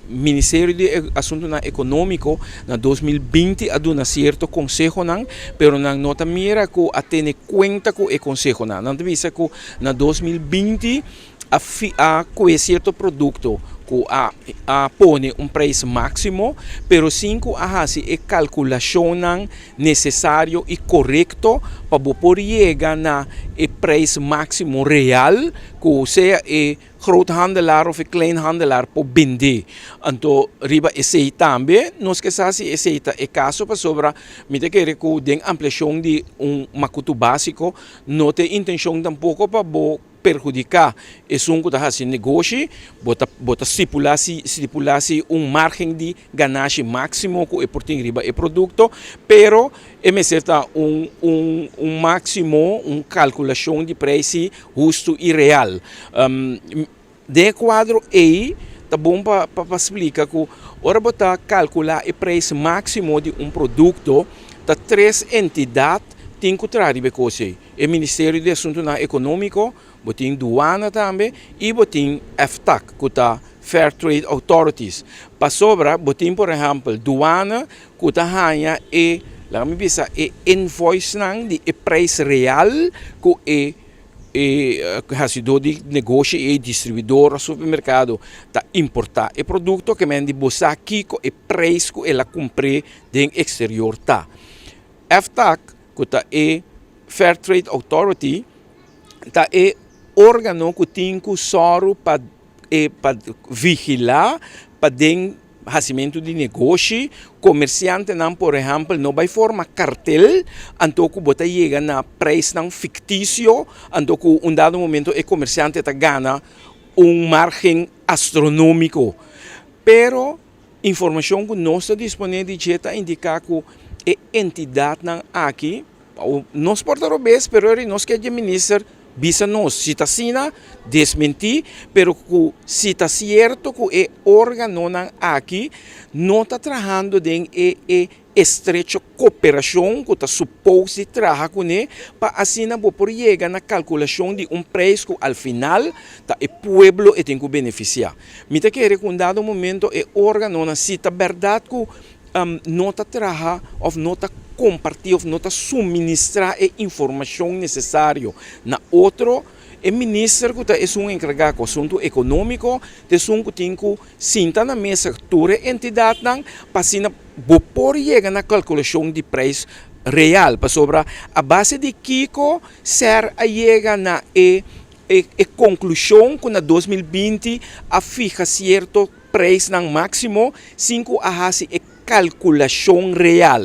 Ministério de Assuntos Econômico na 2020 aduna certo consejo nang pero nang nota mira ko atene conta ko e consejo na nang visa ko na 2020 a certo produto que pone preço máximo, pero 5 hasi e calculação necessário e correto para poder chegar na preço máximo real, que seja groothandelaar of kleinhandelaar por vender. Então, riba esse também, nós que sabe esse é caso para sobra, me te querer que den ampliação de macuto básico, não tem intenção tampouco para perjudicar esse negócio, bota estipulasse margem de ganância máximo que é por riba e produto, pero é certa máximo, calculação de preço justo e real. De quadro aí, tá bom para explicar que ora botar calcular o preço máximo de produto, tá 3 entidades tem que trazer coisa. O Ministério de Assuntos Econômicos, botem Duana também e botem FTAC, que tá Fair Trade Authorities. Para sobra, botem por exemplo Duana, que tá ganha lá me bisa invoice de preço real que racidor de negócio e distribuidor supermercado tá importar o produto que mende bosa aqui com o preço que ela compre do exterior tá. FTAC que tá Fair Trade Authority tá órgão que tem que soro para vigilar para den fazimento de negócio, comerciante não, por exemplo, não vai formar cartel, então que bota chega na preço não fictício, então que dado momento o comerciante tá ganha margem astronômico. Pero informação que nós está disponível está indicar que a entidade não aqui, nós portarobês, pero nós que administrar bisa nós, se está sina, desmentir, pero se está certo que o órgão não aqui não está trabalhando em estrecha cooperação que está suposto trabalhar com ele, para assim não poder chegar na calculação de preço que ao final tá, o povo tem que beneficiar. Me te quero que dado momento o órgão não se está verdade que não está trabalhando ou não está compartilhar ou não está suministrar a informação necessária na outro. O ministro que é encarregado do assunto econômico, que tem que sentar na mesa toda a entidade para assim poder chegar na calculação de preço real, para sobre a base de Kiko ser a chegar na conclusão que na 2020 a fija certo preço máximo 5 a calculação real.